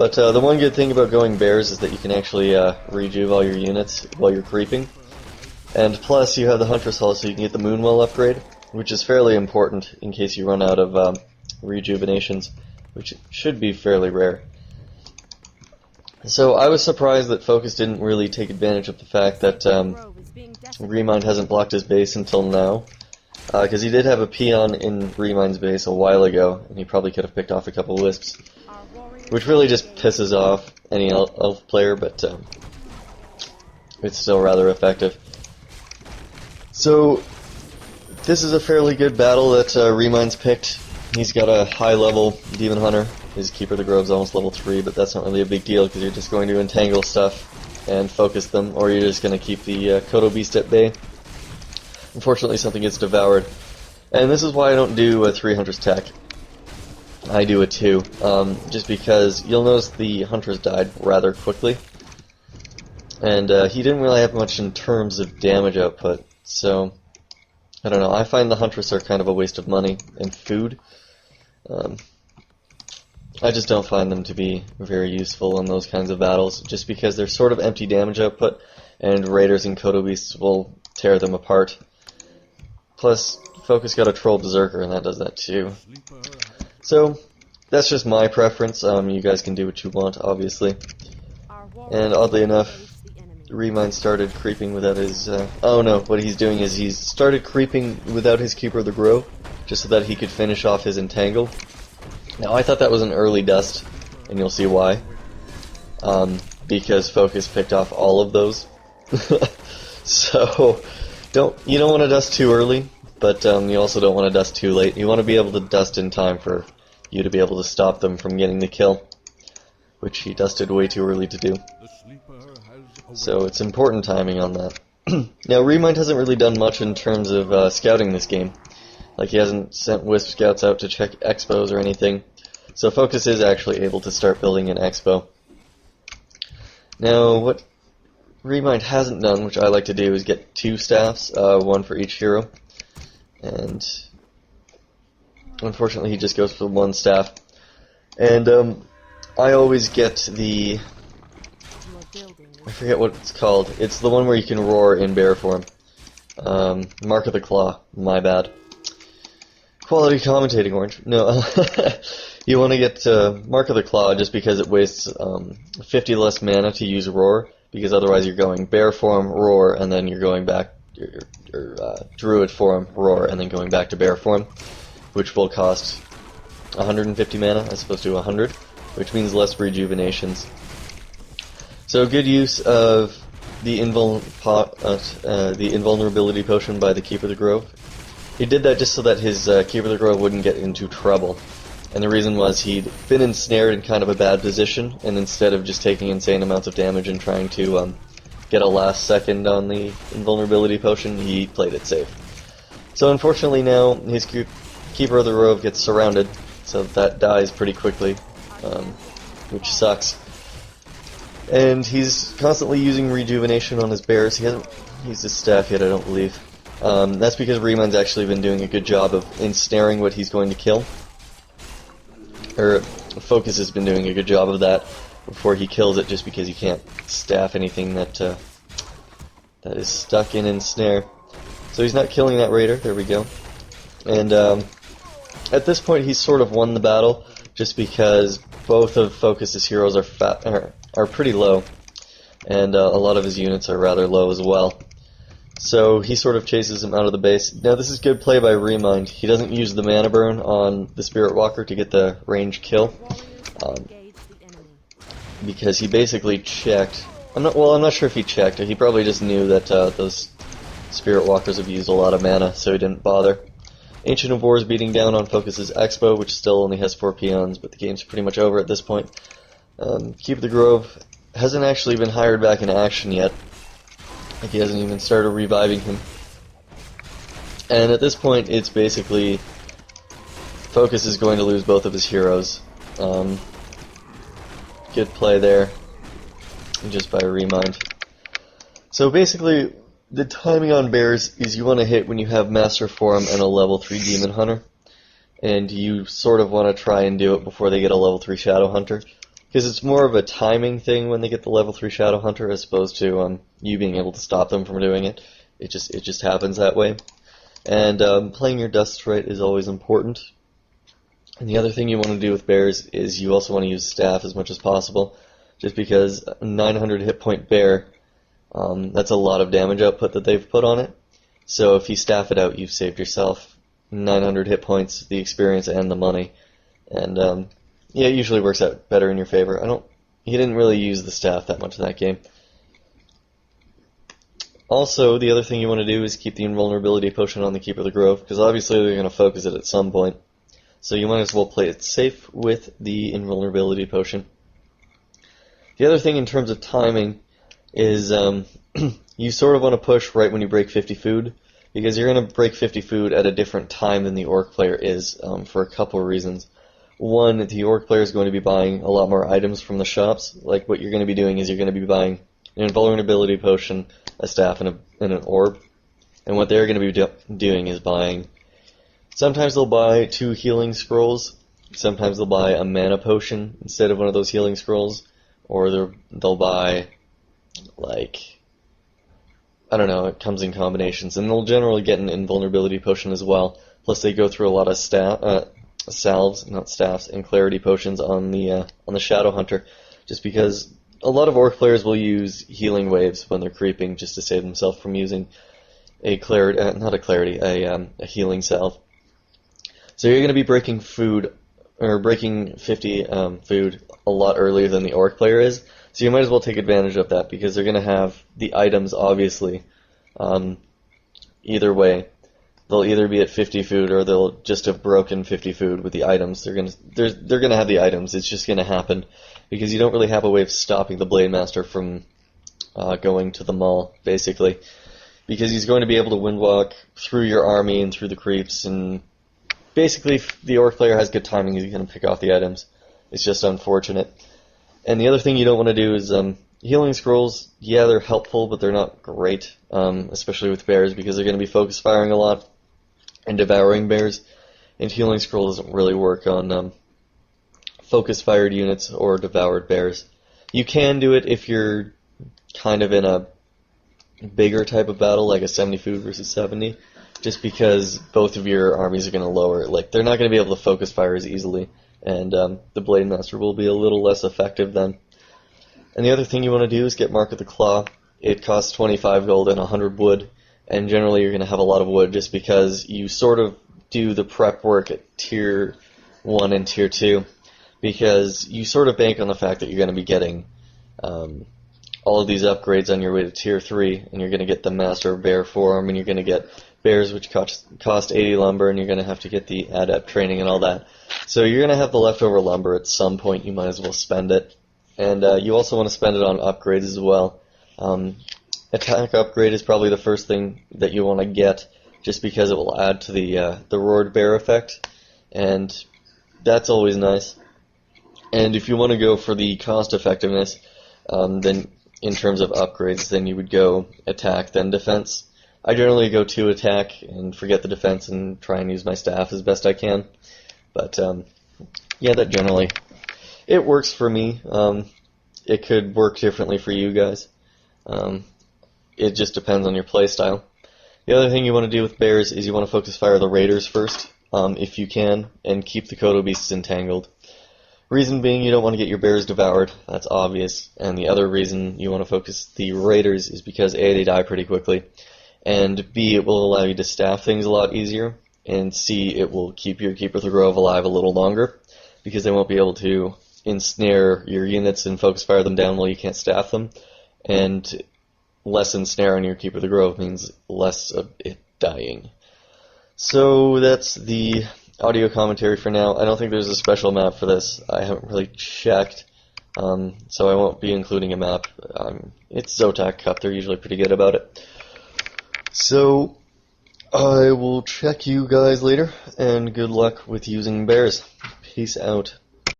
But the one good thing about going bears is that you can actually rejuve all your units while you're creeping. And plus, you have the Huntress Hull, so you can get the Moonwell upgrade, which is fairly important in case you run out of rejuvenations, which should be fairly rare. So I was surprised that Focus didn't really take advantage of the fact that Remind hasn't blocked his base until now, because he did have a peon in Remind's base a while ago, and he probably could have picked off a couple wisps, which really just pisses off any elf player, but it's still rather effective. So this is a fairly good battle that Remind's picked. He's got a high-level Demon Hunter. His Keeper of the Grove's almost level 3, but that's not really a big deal because you're just going to entangle stuff and focus them, or you're just going to keep the Kodo Beast at bay. Unfortunately, something gets devoured. And this is why I don't do a 3 Hunters tech. I do a 2, just because you'll notice the Hunters died rather quickly. And he didn't really have much in terms of damage output, so I don't know. I find the Huntress are kind of a waste of money and food. I just don't find them to be very useful in those kinds of battles, just because they're sort of empty damage output, and Raiders and Kodo Beasts will tear them apart. Plus, Focus got a Troll Berserker, and that does that too. So, that's just my preference. You guys can do what you want, obviously. And oddly enough, Remind started creeping without his... oh no, what he's doing is he's started creeping without his Keeper of the Grove, just so that he could finish off his Entangle. Now, I thought that was an early dust, and you'll see why. Because Focus picked off all of those. So, you don't want to dust too early, but you also don't want to dust too late. You want to be able to dust in time for you to be able to stop them from getting the kill, which he dusted way too early to do. So it's important timing on that. Now, Remind hasn't really done much in terms of scouting this game. Like, he hasn't sent Wisp Scouts out to check expos or anything. So Focus is actually able to start building an expo. Now, what Remind hasn't done, which I like to do, is get 2 staffs, one for each hero. And unfortunately, he just goes for 1 staff. And I always get the... I forget what it's called. It's the one where you can roar in bear form. Mark of the Claw. My bad. Quality commentating, Orange. No, you want to get Mark of the Claw just because it wastes 50 less mana to use Roar, because otherwise you're going Bear form, Roar, and then you're going back, or Druid form, Roar, and then going back to Bear form, which will cost 150 mana as opposed to 100, which means less rejuvenations. So good use of the invulnerability potion by the Keeper of the Grove. He did that just so that his Keeper of the Grove wouldn't get into trouble. And the reason was he'd been ensnared in kind of a bad position, and instead of just taking insane amounts of damage and trying to get a last second on the invulnerability potion, he played it safe. So unfortunately now, his Keeper of the Grove gets surrounded, so that dies pretty quickly, which sucks. And he's constantly using rejuvenation on his bears. He hasn't used his staff yet, I don't believe. That's because Remind's actually been doing a good job of ensnaring what he's going to kill. Or Focus has been doing a good job of that before he kills it, just because he can't staff anything that is stuck in ensnare. So he's not killing that raider. There we go. And at this point, he's sort of won the battle, just because both of Focus's heroes are pretty low, and a lot of his units are rather low as well. So he sort of chases him out of the base. Now this is good play by Remind. He doesn't use the mana burn on the Spirit Walker to get the range kill, because he basically checked. I'm not sure if he checked. He probably just knew that those Spirit Walkers have used a lot of mana, so he didn't bother. Ancient of War is beating down on Focus's Expo, which still only has 4 peons, but the game's pretty much over at this point. Keeper of the Grove hasn't actually been hired back in action yet. Like, he hasn't even started reviving him. And at this point, it's basically Focus is going to lose both of his heroes. Good play there, just by Remind. So basically, the timing on bears is you want to hit when you have Master Form and a level 3 Demon Hunter. And you sort of want to try and do it before they get a level 3 Shadow Hunter. because it's more of a timing thing when they get the level 3 Shadow Hunter as opposed to you being able to stop them from doing it. It just happens that way. And playing your dusts right is always important. And the other thing you want to do with bears is you also want to use staff as much as possible, just because a 900 hit point bear, that's a lot of damage output that they've put on it. So if you staff it out, you've saved yourself 900 hit points, the experience, and the money. And yeah, it usually works out better in your favor. He didn't really use the staff that much in that game. Also, the other thing you want to do is keep the invulnerability potion on the Keeper of the Grove, because obviously they're going to focus it at some point. So you might as well play it safe with the invulnerability potion. The other thing in terms of timing is you sort of want to push right when you break 50 food, because you're going to break 50 food at a different time than the Orc player is, for a couple of reasons. One, the Orc player is going to be buying a lot more items from the shops. Like, what you're going to be doing is you're going to be buying an invulnerability potion, a staff, and an orb. And what they're going to be doing is buying... Sometimes they'll buy 2 healing scrolls. Sometimes they'll buy a mana potion instead of one of those healing scrolls. Or they'll buy, like... I don't know, it comes in combinations. And they'll generally get an invulnerability potion as well. Plus they go through a lot of salves, not staffs, and clarity potions on the Shadow Hunter, just because a lot of Orc players will use healing waves when they're creeping just to save themselves from using a healing salve. So you're going to be breaking food, or breaking 50 food a lot earlier than the Orc player is, so you might as well take advantage of that, because they're going to have the items, obviously, either way. They'll either be at 50 food, or they'll just have broken 50 food with the items. They're gonna have the items. It's just gonna happen because you don't really have a way of stopping the Blade Master from going to the mall, basically, because he's going to be able to windwalk through your army and through the creeps, and basically, if the Orc player has good timing, he's gonna pick off the items. It's just unfortunate. And the other thing you don't want to do is healing scrolls. Yeah, they're helpful, but they're not great, especially with bears, because they're going to be focus firing a lot and devouring bears, and healing scroll doesn't really work on focus fired units or devoured bears. You can do it if you're kind of in a bigger type of battle, like a 70 food versus 70, just because both of your armies are going to lower. Like, they're not going to be able to focus fire as easily, and the Blade Master will be a little less effective then. And the other thing you want to do is get Mark of the Claw. It costs 25 gold and 100 wood, and generally you're going to have a lot of wood just because you sort of do the prep work at Tier 1 and Tier 2, because you sort of bank on the fact that you're going to be getting all of these upgrades on your way to Tier 3, and you're going to get the Master of Bear Form, and you're going to get bears which cost 80 lumber, and you're going to have to get the adept training and all that. So you're going to have the leftover lumber at some point. You might as well spend it. And you also want to spend it on upgrades as well. Attack upgrade is probably the first thing that you want to get, just because it will add to the roared bear effect, and that's always nice. And if you want to go for the cost effectiveness, then in terms of upgrades, then you would go attack then defense. I generally go to attack and forget the defense and try and use my staff as best I can. But yeah, that generally it works for me. It could work differently for you guys. It just depends on your playstyle. The other thing you want to do with bears is you want to focus fire the raiders first, if you can, and keep the Kodo beasts entangled. Reason being, you don't want to get your bears devoured. That's obvious. And the other reason you want to focus the raiders is because A, they die pretty quickly, and B, it will allow you to staff things a lot easier, and C, it will keep your Keeper of the Grove alive a little longer, because they won't be able to ensnare your units and focus fire them down while you can't staff them, and less ensnare on your Keeper of the Grove means less of it dying. So that's the audio commentary for now. I don't think there's a special map for this. I haven't really checked, so I won't be including a map. It's Zotac Cup. They're usually pretty good about it. So I will check you guys later, and good luck with using bears. Peace out.